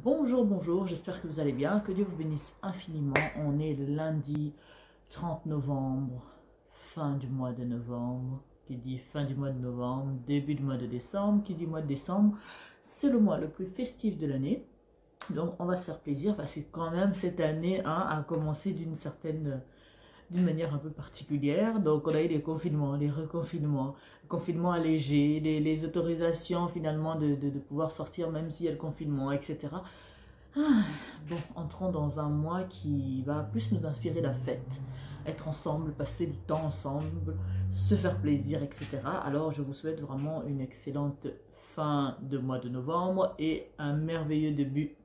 Bonjour, bonjour, j'espère que vous allez bien, que Dieu vous bénisse infiniment. On est le lundi 30 novembre, fin du mois de novembre. Qui dit fin du mois de novembre, début du mois de décembre, qui dit mois de décembre, c'est le mois le plus festif de l'année. Donc on va se faire plaisir parce que quand même cette année a commencé d'une manière un peu particulière. Donc, on a eu les confinements, les reconfinements, le confinement allégé, les autorisations finalement de pouvoir sortir même s'il y a le confinement, etc. Ah, bon, entrons dans un mois qui va plus nous inspirer la fête, être ensemble, passer du temps ensemble, se faire plaisir, etc. Alors, je vous souhaite vraiment une excellente fin de mois de novembre et un merveilleux début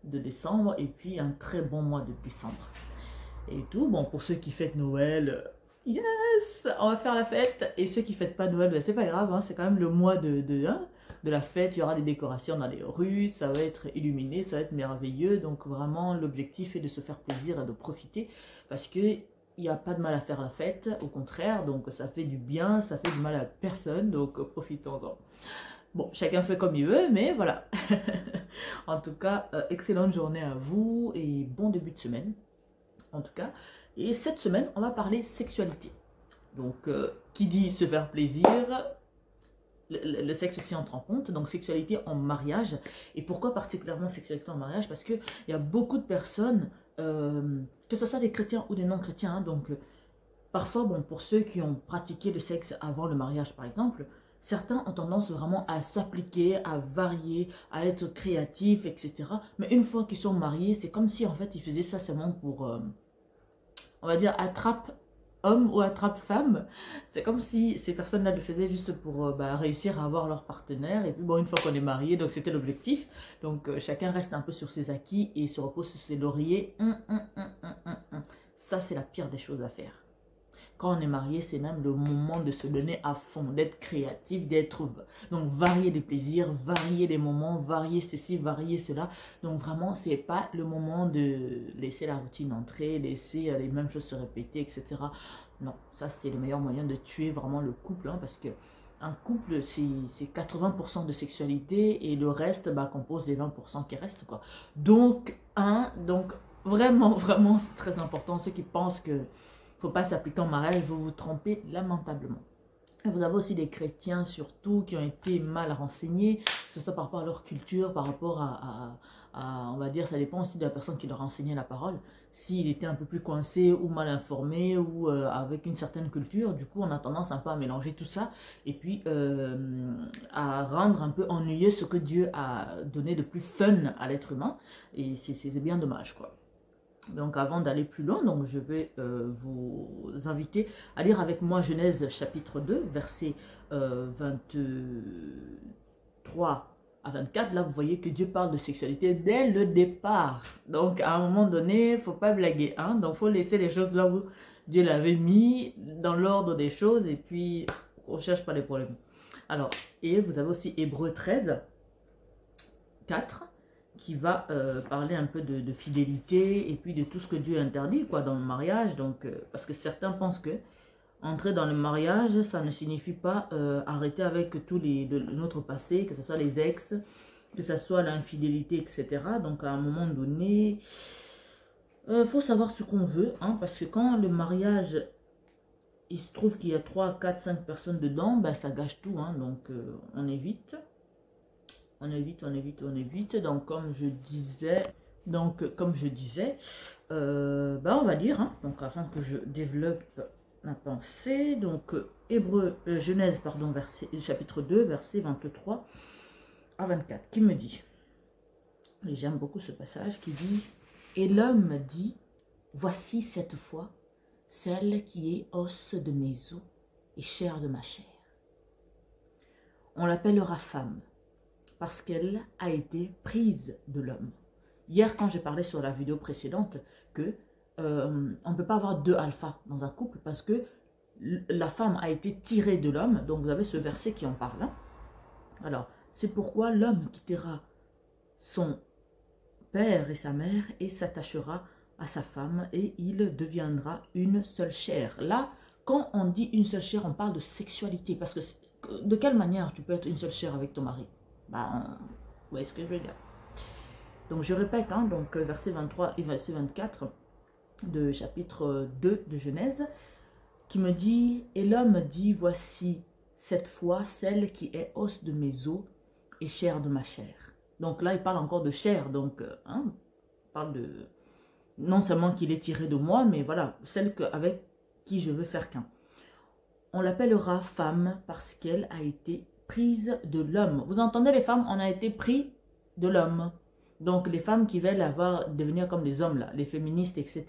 de décembre et puis un très bon mois de décembre et tout. Bon, pour ceux qui fêtent Noël, yes, on va faire la fête. Et ceux qui fêtent pas Noël, ben, c'est pas grave, hein, c'est quand même le mois de la fête. Il y aura des décorations dans les rues, ça va être illuminé, ça va être merveilleux. Donc vraiment, l'objectif est de se faire plaisir et de profiter parce que il n'y a pas de mal à faire la fête, au contraire, donc ça fait du bien, ça fait du mal à personne, donc profitons-en. Bon, chacun fait comme il veut, mais voilà. En tout cas, excellente journée à vous et bon début de semaine en tout cas. Et cette semaine, on va parler sexualité. Donc, qui dit se faire plaisir, le sexe aussi entre en compte. Donc, sexualité en mariage. Et pourquoi particulièrement sexualité en mariage? Parce qu'il y a beaucoup de personnes, que ce soit des chrétiens ou des non-chrétiens, hein, donc parfois, bon, pour ceux qui ont pratiqué le sexe avant le mariage, par exemple, certains ont tendance vraiment à s'appliquer, à varier, à être créatifs, etc. Mais une fois qu'ils sont mariés, c'est comme si en fait ils faisaient ça seulement pour on va dire, attrape homme ou attrape femme. C'est comme si ces personnes-là le faisaient juste pour réussir à avoir leur partenaire. Et puis bon, une fois qu'on est marié, donc c'était l'objectif. Donc chacun reste un peu sur ses acquis et se repose sur ses lauriers. Ça, c'est la pire des choses à faire. Quand on est marié, c'est même le moment de se donner à fond, d'être créatif, donc varier les plaisirs, varier les moments, varier ceci, varier cela. Donc vraiment, c'est pas le moment de laisser la routine entrer, laisser les mêmes choses se répéter, etc. Non, ça c'est le meilleur moyen de tuer vraiment le couple, hein, parce que un couple, c'est 80% de sexualité et le reste compose les 20% qui restent, quoi. Donc vraiment, vraiment, c'est très important. Ceux qui pensent que faut pas s'appliquer en mariage, vous vous trompez lamentablement. Et vous avez aussi des chrétiens surtout qui ont été mal renseignés, que ce soit par rapport à leur culture, par rapport on va dire, ça dépend aussi de la personne qui leur a enseigné la parole. S'il était un peu plus coincé ou mal informé ou avec une certaine culture, du coup on a tendance un peu à mélanger tout ça et puis à rendre un peu ennuyeux ce que Dieu a donné de plus fun à l'être humain. Et c'est bien dommage, quoi. Donc avant d'aller plus loin, donc je vais vous inviter à lire avec moi Genèse chapitre 2, versets 23 à 24. Là, vous voyez que Dieu parle de sexualité dès le départ. Donc à un moment donné, il ne faut pas blaguer, hein? Donc il faut laisser les choses là où Dieu l'avait mis, dans l'ordre des choses, et puis on ne cherche pas les problèmes. Alors, et vous avez aussi Hébreux 13, 4. Qui va parler un peu de fidélité et puis de tout ce que Dieu interdit, quoi, dans le mariage. Donc, parce que certains pensent que entrer dans le mariage, ça ne signifie pas arrêter avec notre passé, que ce soit les ex, que ce soit l'infidélité, etc. Donc, à un moment donné, faut savoir ce qu'on veut, hein, parce que quand le mariage, il se trouve qu'il y a 3, 4, 5 personnes dedans, ça gâche tout, hein, donc on évite. On évite. Donc, comme je disais, on va lire, hein, donc afin que je développe ma pensée. Donc, Genèse, pardon, chapitre 2, verset 23 à 24, qui me dit, et j'aime beaucoup ce passage, qui dit, et l'homme dit, voici cette fois celle qui est os de mes os et chair de ma chair. On l'appellera femme, parce qu'elle a été prise de l'homme. Hier, quand j'ai parlé sur la vidéo précédente, que on ne peut pas avoir deux alphas dans un couple parce que la femme a été tirée de l'homme. Donc vous avez ce verset qui en parle. Hein? Alors, c'est pourquoi l'homme quittera son père et sa mère et s'attachera à sa femme et il deviendra une seule chair. Là, quand on dit une seule chair, on parle de sexualité. Parce que de quelle manière tu peux être une seule chair avec ton mari? Vous voyez ce que je veux dire. Donc je répète, hein, donc verset 23 et verset 24 de chapitre 2 de Genèse, qui me dit, et l'homme dit, voici cette fois celle qui est os de mes os et chair de ma chair. Donc là, il parle encore de chair, donc hein, il parle de, non seulement qu'il est tiré de moi, mais voilà, celle avec qui je veux faire qu'un. On l'appellera femme parce qu'elle a été prise de l'homme. Vous entendez les femmes, on a été pris de l'homme. Donc les femmes qui veulent devenir comme les hommes, là, les féministes, etc.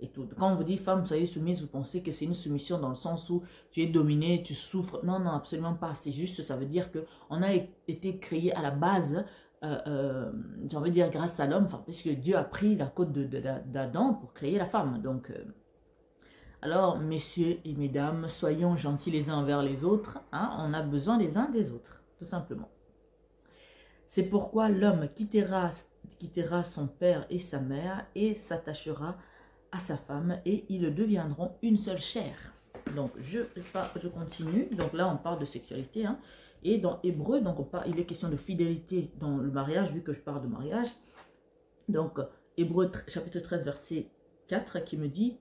Et tout. Quand on vous dit femme, soyez soumise, vous pensez que c'est une soumission dans le sens où tu es dominé, tu souffres. Non, non, absolument pas. C'est juste, ça veut dire qu'on a été créé à la base, j'ai envie de dire grâce à l'homme, puisque Dieu a pris la côte d'Adam pour créer la femme. Donc, alors, messieurs et mesdames, soyons gentils les uns envers les autres. Hein, on a besoin les uns des autres, tout simplement. C'est pourquoi l'homme quittera son père et sa mère et s'attachera à sa femme et ils deviendront une seule chair. Donc, je continue. Donc là, on parle de sexualité. Hein, et dans Hébreu, donc il est question de fidélité dans le mariage, vu que je parle de mariage. Donc, Hébreu chapitre 13, verset 4, qui me dit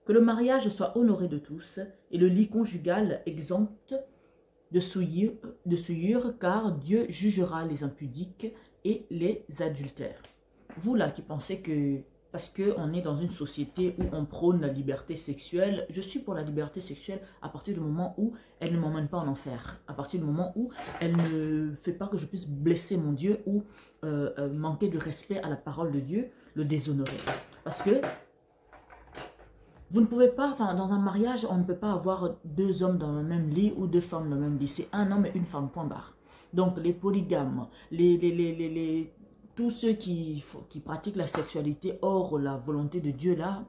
que le mariage soit honoré de tous et le lit conjugal exempt de souillure, car Dieu jugera les impudiques et les adultères. Vous là qui pensez que parce qu'on est dans une société où on prône la liberté sexuelle, je suis pour la liberté sexuelle à partir du moment où elle ne m'emmène pas en enfer, à partir du moment où elle ne fait pas que je puisse blesser mon Dieu ou manquer de respect à la parole de Dieu, le déshonorer. Parce que vous ne pouvez pas, dans un mariage, on ne peut pas avoir deux hommes dans le même lit ou deux femmes dans le même lit. C'est un homme et une femme, point barre. Donc, les polygames, tous ceux qui pratiquent la sexualité hors la volonté de Dieu, là,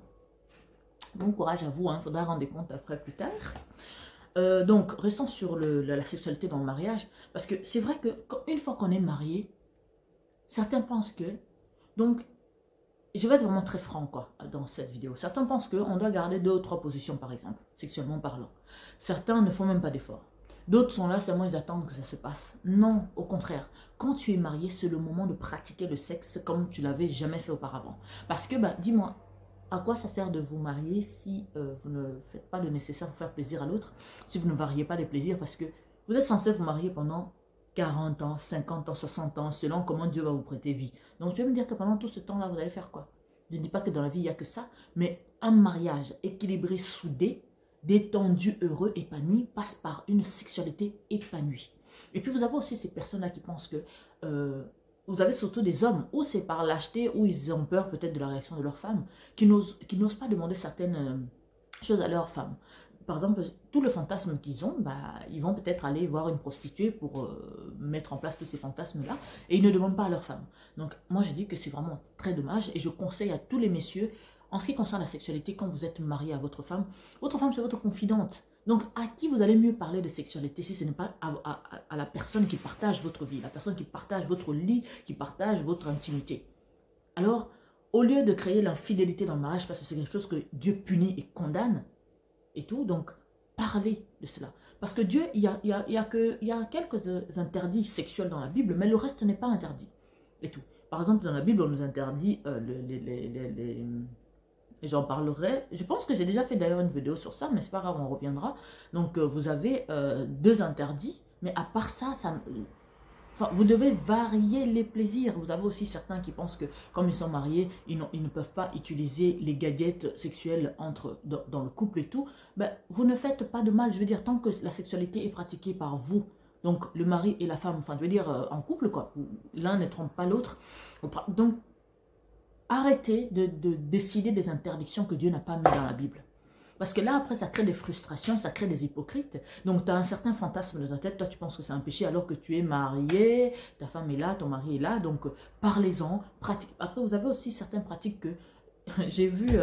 bon courage à vous, il faudra rendre des comptes après plus tard. Donc, restons sur la sexualité dans le mariage, parce que c'est vrai qu'une fois qu'on est marié, certains pensent que, donc, je vais être vraiment très franc dans cette vidéo. Certains pensent qu'on doit garder 2 ou 3 positions par exemple, sexuellement parlant. Certains ne font même pas d'efforts. D'autres sont là seulement ils attendent que ça se passe. Non, au contraire. Quand tu es marié, c'est le moment de pratiquer le sexe comme tu l'avais jamais fait auparavant. Parce que, dis-moi, à quoi ça sert de vous marier si vous ne faites pas le nécessaire pour faire plaisir à l'autre, si vous ne variez pas les plaisirs, parce que vous êtes censé vous marier pendant 40 ans, 50 ans, 60 ans, selon comment Dieu va vous prêter vie. Donc tu vas me dire que pendant tout ce temps-là, vous allez faire quoi? Je ne dis pas que dans la vie, il n'y a que ça, mais un mariage équilibré, soudé, détendu, heureux, épanoui, passe par une sexualité épanouie. Et puis vous avez aussi ces personnes-là qui pensent que, vous avez surtout des hommes, ou c'est par lâcheté, ou ils ont peur peut-être de la réaction de leur femme, qui n'osent pas demander certaines choses à leur femme. Par exemple, tout le fantasme qu'ils ont, ils vont peut-être aller voir une prostituée pour mettre en place tous ces fantasmes-là, et ils ne demandent pas à leur femme. Donc, moi, je dis que c'est vraiment très dommage, et je conseille à tous les messieurs, en ce qui concerne la sexualité, quand vous êtes marié à votre femme c'est votre confidente. Donc, à qui vous allez mieux parler de sexualité si ce n'est pas à la personne qui partage votre vie, la personne qui partage votre lit, qui partage votre intimité. Alors, au lieu de créer l'infidélité dans le mariage, parce que c'est quelque chose que Dieu punit et condamne, et tout, donc parlez de cela. Parce que Dieu, il y a quelques interdits sexuels dans la Bible, mais le reste n'est pas interdit. Et tout. Par exemple, dans la Bible, on nous interdit j'en parlerai. Je pense que j'ai déjà fait d'ailleurs une vidéo sur ça, mais c'est pas grave, on reviendra. Donc, vous avez 2 interdits, mais à part ça, vous devez varier les plaisirs. Vous avez aussi certains qui pensent que, comme ils sont mariés, ils ne peuvent pas utiliser les gadgets sexuels dans le couple et tout. Vous ne faites pas de mal. Je veux dire, tant que la sexualité est pratiquée par vous, donc le mari et la femme, je veux dire en couple, l'un ne trompe pas l'autre. Donc, arrêtez de décider des interdictions que Dieu n'a pas mis dans la Bible. Parce que là, après, ça crée des frustrations, ça crée des hypocrites. Donc, tu as un certain fantasme dans ta tête. Toi, tu penses que c'est un péché alors que tu es marié, ta femme est là, ton mari est là. Donc, parlez-en. Après, vous avez aussi certaines pratiques que... J'ai vu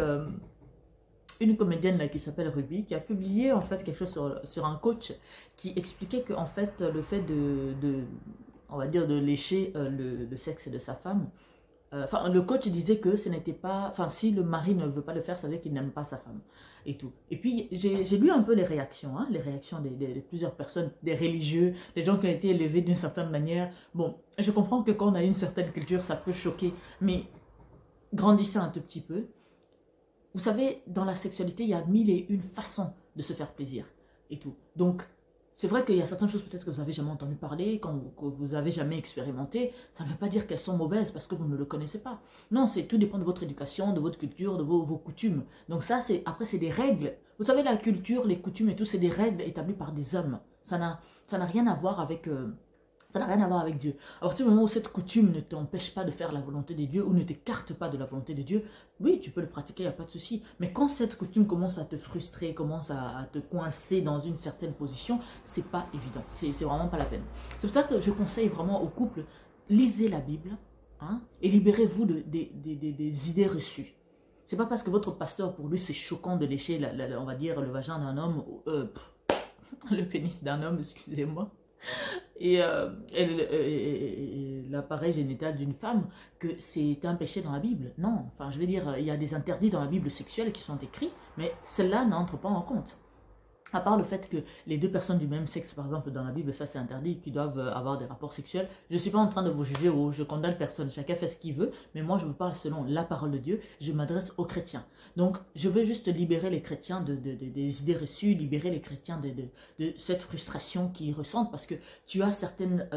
une comédienne là, qui s'appelle Ruby, qui a publié en fait quelque chose sur un coach qui expliquait que en fait, le fait on va dire, de lécher le sexe de sa femme, Enfin, le coach disait que ce n'était pas... Enfin, si le mari ne veut pas le faire, ça veut dire qu'il n'aime pas sa femme et tout. Et puis, j'ai lu un peu les réactions, hein, les réactions de plusieurs personnes, des religieux, des gens qui ont été élevés d'une certaine manière. Bon, je comprends que quand on a une certaine culture, ça peut choquer, mais grandissez un tout petit peu. Vous savez, dans la sexualité, il y a mille et une façons de se faire plaisir et tout. Donc, c'est vrai qu'il y a certaines choses peut-être que vous n'avez jamais entendu parler, que vous n'avez jamais expérimenté. Ça ne veut pas dire qu'elles sont mauvaises parce que vous ne le connaissez pas. Non, tout dépend de votre éducation, de votre culture, de vos coutumes. Donc ça, après, c'est des règles. Vous savez, la culture, les coutumes et tout, c'est des règles établies par des hommes. Ça n'a rien à voir avec... ça n'a rien à voir avec Dieu. À partir du moment où cette coutume ne t'empêche pas de faire la volonté de Dieu ou ne t'écarte pas de la volonté de Dieu, oui, tu peux le pratiquer, il n'y a pas de souci. Mais quand cette coutume commence à te frustrer, commence à te coincer dans une certaine position, c'est pas évident. C'est vraiment pas la peine. C'est pour ça que je conseille vraiment aux couples, lisez la Bible, hein, et libérez-vous des idées reçues. C'est pas parce que votre pasteur, pour lui, c'est choquant de lécher, on va dire, le vagin d'un homme, le pénis d'un homme, excusez-moi, et l'appareil génital d'une femme, que c'est un péché dans la Bible. Non, enfin je veux dire, il y a des interdits dans la Bible sexuelle qui sont écrits, mais celle-là n'entre pas en compte. À part le fait que les deux personnes du même sexe, par exemple, dans la Bible, ça c'est interdit, qui doivent avoir des rapports sexuels. Je ne suis pas en train de vous juger ou je condamne personne, chacun fait ce qu'il veut, mais moi je vous parle selon la parole de Dieu, je m'adresse aux chrétiens. Donc je veux juste libérer les chrétiens des idées reçues, libérer les chrétiens de cette frustration qu'ils ressentent, parce que tu as certaines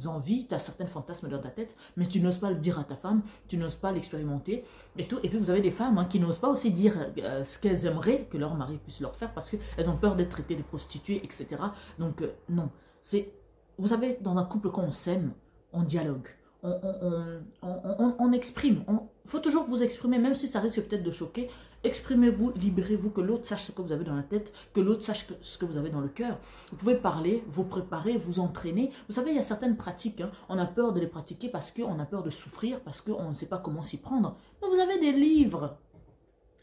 envies, tu as certains fantasmes dans ta tête, mais tu n'oses pas le dire à ta femme, tu n'oses pas l'expérimenter, et tout. Et puis vous avez des femmes, hein, qui n'osent pas aussi dire ce qu'elles aimeraient que leur mari puisse leur faire, parce qu'elles ont peur d'être traitées de prostituées, etc. Donc non, vous savez, dans un couple, quand on s'aime, on dialogue, on exprime, faut toujours vous exprimer, même si ça risque peut-être de choquer. Exprimez-vous, libérez-vous, que l'autre sache ce que vous avez dans la tête, que l'autre sache ce que vous avez dans le cœur. Vous pouvez parler, vous préparer, vous entraîner. Vous savez, il y a certaines pratiques, hein, on a peur de les pratiquer parce qu'on a peur de souffrir, parce qu'on ne sait pas comment s'y prendre. Mais vous avez des livres.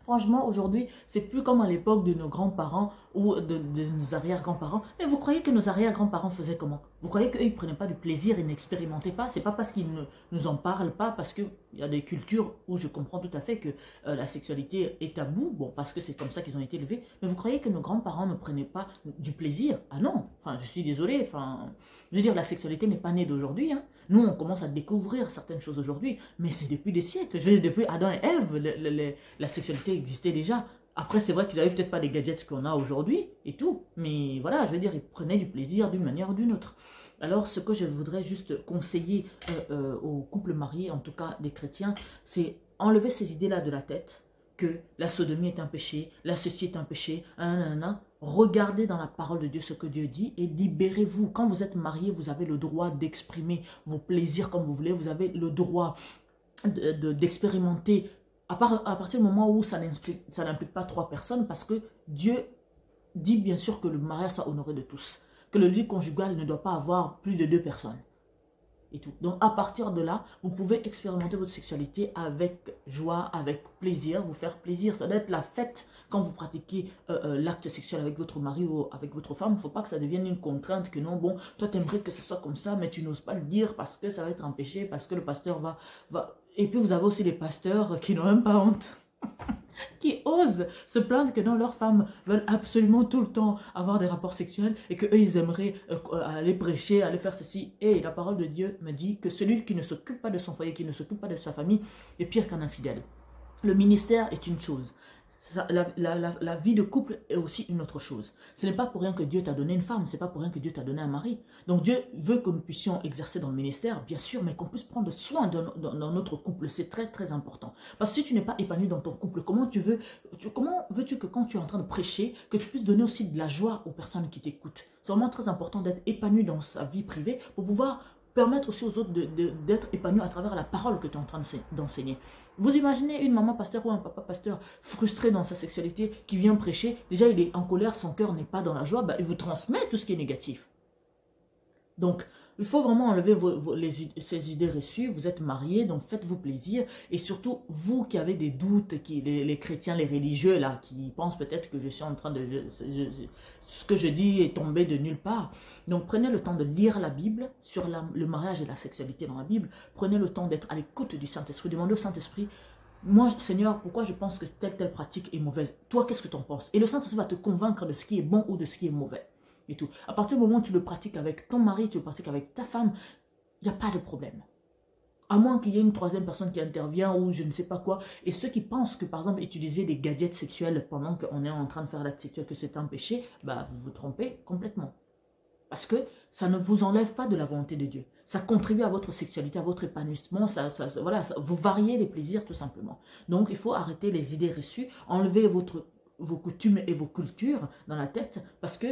Franchement, aujourd'hui, c'est plus comme à l'époque de nos grands-parents ou de nos arrière-grands-parents. Mais vous croyez que nos arrière-grands-parents faisaient comment? Vous croyez qu'eux, ils ne prenaient pas du plaisir, ils n'expérimentaient pas? C'est pas parce qu'ils ne nous en parlent pas, parce qu'il y a des cultures où je comprends tout à fait que la sexualité est tabou, bon, parce que c'est comme ça qu'ils ont été élevés. Mais vous croyez que nos grands-parents ne prenaient pas du plaisir? Ah non, enfin, je suis désolée, enfin, je veux dire, la sexualité n'est pas née d'aujourd'hui, hein. Nous, on commence à découvrir certaines choses aujourd'hui, mais c'est depuis des siècles. Je veux dire, depuis Adam et Ève, la sexualité existait déjà. Après, c'est vrai qu'ils n'avaient peut-être pas les gadgets qu'on a aujourd'hui et tout, mais voilà, je veux dire, ils prenaient du plaisir d'une manière ou d'une autre. Alors, ce que je voudrais juste conseiller aux couples mariés, en tout cas des chrétiens, c'est enlever ces idées-là de la tête, que la sodomie est un péché, la ceci est un péché, regardez dans la parole de Dieu ce que Dieu dit et libérez-vous. Quand vous êtes marié, vous avez le droit d'exprimer vos plaisirs comme vous voulez, vous avez le droit d'expérimenter à partir du moment où ça n'implique pas 3 personnes, parce que Dieu dit bien sûr que le mariage soit honoré de tous, que le lit conjugal ne doit pas avoir plus de 2 personnes. Et tout. Donc à partir de là, vous pouvez expérimenter votre sexualité avec joie, avec plaisir, vous faire plaisir. Ça doit être la fête quand vous pratiquez l'acte sexuel avec votre mari ou avec votre femme. Il ne faut pas que ça devienne une contrainte, que non, bon, toi tu aimerais que ce soit comme ça, mais tu n'oses pas le dire parce que ça va être un péché, parce que le pasteur va... Et puis vous avez aussi les pasteurs qui n'ont même pas honte. Qui osent se plaindre que non, leurs femmes veulent absolument tout le temps avoir des rapports sexuels et qu'eux, ils aimeraient aller prêcher, aller faire ceci. Et la parole de Dieu me dit que celui qui ne s'occupe pas de son foyer, qui ne s'occupe pas de sa famille, est pire qu'un infidèle. Le ministère est une chose. La vie de couple est aussi une autre chose. Ce n'est pas pour rien que Dieu t'a donné une femme, ce n'est pas pour rien que Dieu t'a donné un mari. Donc Dieu veut que nous puissions exercer dans le ministère, bien sûr, mais qu'on puisse prendre soin dans notre couple. C'est très très important. Parce que si tu n'es pas épanoui dans ton couple, comment veux-tu que quand tu es en train de prêcher, que tu puisses donner aussi de la joie aux personnes qui t'écoutent? C'est vraiment très important d'être épanoui dans sa vie privée pour pouvoir permettre aussi aux autres d'être épanouis à travers la parole que tu es en train d'enseigner. Vous imaginez une maman pasteur ou un papa pasteur frustré dans sa sexualité qui vient prêcher, déjà il est en colère, son cœur n'est pas dans la joie, il vous transmet tout ce qui est négatif. Donc, Il faut vraiment enlever ces idées reçues. Vous êtes mariés, donc faites-vous plaisir. Et surtout, vous qui avez des doutes, les chrétiens, les religieux, là, qui pensent peut-être que je suis en train de... ce que je dis est tombé de nulle part. Donc prenez le temps de lire la Bible sur le mariage et la sexualité dans la Bible. Prenez le temps d'être à l'écoute du Saint-Esprit. Demandez au Saint-Esprit, moi, Seigneur, pourquoi je pense que telle pratique est mauvaise? Toi, qu'est-ce que tu en penses? Et le Saint-Esprit va te convaincre de ce qui est bon ou de ce qui est mauvais. Et tout. À partir du moment où tu le pratiques avec ton mari, tu le pratiques avec ta femme, il n'y a pas de problème. À moins qu'il y ait une troisième personne qui intervient ou je ne sais pas quoi. Et ceux qui pensent que, par exemple, utiliser des gadgets sexuels pendant qu'on est en train de faire l'acte sexuel, que c'est un péché, bah, vous vous trompez complètement. Parce que ça ne vous enlève pas de la volonté de Dieu. Ça contribue à votre sexualité, à votre épanouissement. Voilà, vous variez les plaisirs tout simplement. Donc, il faut arrêter les idées reçues, enlever vos coutumes et vos cultures dans la tête parce que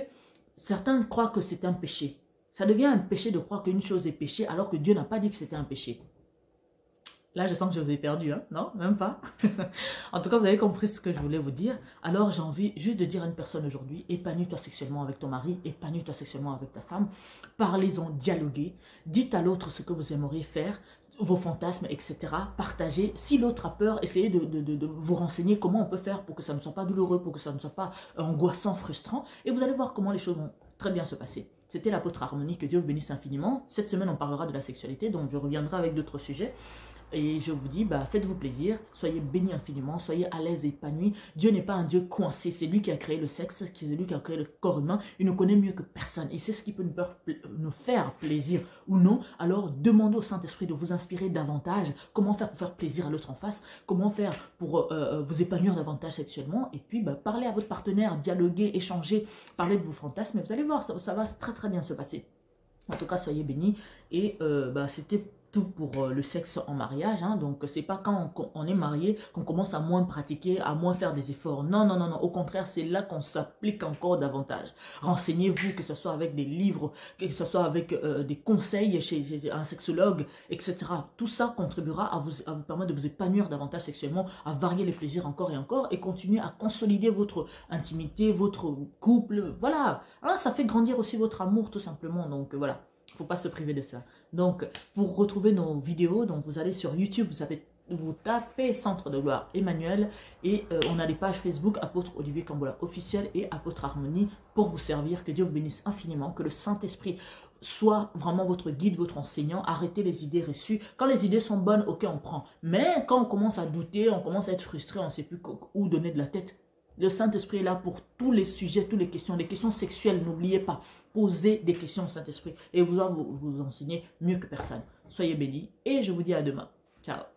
certains croient que c'est un péché. Ça devient un péché de croire qu'une chose est péché alors que Dieu n'a pas dit que c'était un péché. Là, je sens que je vous ai perdu, hein? Non, même pas. En tout cas, vous avez compris ce que je voulais vous dire. Alors, j'ai envie juste de dire à une personne aujourd'hui, épanouis-toi sexuellement avec ton mari, épanouis-toi sexuellement avec ta femme. Parlez-en, dialoguez. Dites à l'autre ce que vous aimeriez faire, vos fantasmes, etc. Partagez. Si l'autre a peur, essayez de vous renseigner comment on peut faire pour que ça ne soit pas douloureux, pour que ça ne soit pas angoissant, frustrant. Et vous allez voir comment les choses vont très bien se passer. C'était l'apôtre Harmonie, que Dieu vous bénisse infiniment. Cette semaine, on parlera de la sexualité, donc je reviendrai avec d'autres sujets. Et je vous dis, bah, faites-vous plaisir, soyez bénis infiniment, soyez à l'aise et épanouis. Dieu n'est pas un Dieu coincé, c'est lui qui a créé le sexe, c'est lui qui a créé le corps humain. Il nous connaît mieux que personne. Il sait ce qui peut nous faire plaisir ou non. Alors, demandez au Saint-Esprit de vous inspirer davantage. Comment faire pour faire plaisir à l'autre en face? Comment faire pour vous épanouir davantage sexuellement? Et puis, bah, parlez à votre partenaire, dialoguez, échangez, parlez de vos fantasmes. Et vous allez voir, ça va très très bien se passer. En tout cas, soyez bénis. Et bah, c'était tout pour le sexe en mariage, hein. Donc c'est pas quand on est marié qu'on commence à moins pratiquer, à moins faire des efforts. Non, non, non, non. Au contraire, c'est là qu'on s'applique encore davantage. Renseignez-vous, que ce soit avec des livres, que ce soit avec des conseils chez un sexologue, etc. Tout ça contribuera à vous permettre de vous épanouir davantage sexuellement, à varier les plaisirs encore et encore, et continuer à consolider votre intimité, votre couple. Voilà, hein, ça fait grandir aussi votre amour tout simplement. Donc voilà. Il ne faut pas se priver de ça. Donc, pour retrouver nos vidéos, donc vous allez sur YouTube, vous tapez Centre de Gloire Emmanuel et on a des pages Facebook, Apôtre Olivier Cambola officiel et Apôtre Harmonie pour vous servir. Que Dieu vous bénisse infiniment, que le Saint-Esprit soit vraiment votre guide, votre enseignant. Arrêtez les idées reçues. Quand les idées sont bonnes, ok, on prend. Mais quand on commence à douter, on commence à être frustré, on ne sait plus où donner de la tête. Le Saint-Esprit est là pour tous les sujets, toutes les questions sexuelles. N'oubliez pas, posez des questions au Saint-Esprit et vous enseigner mieux que personne. Soyez bénis et je vous dis à demain. Ciao.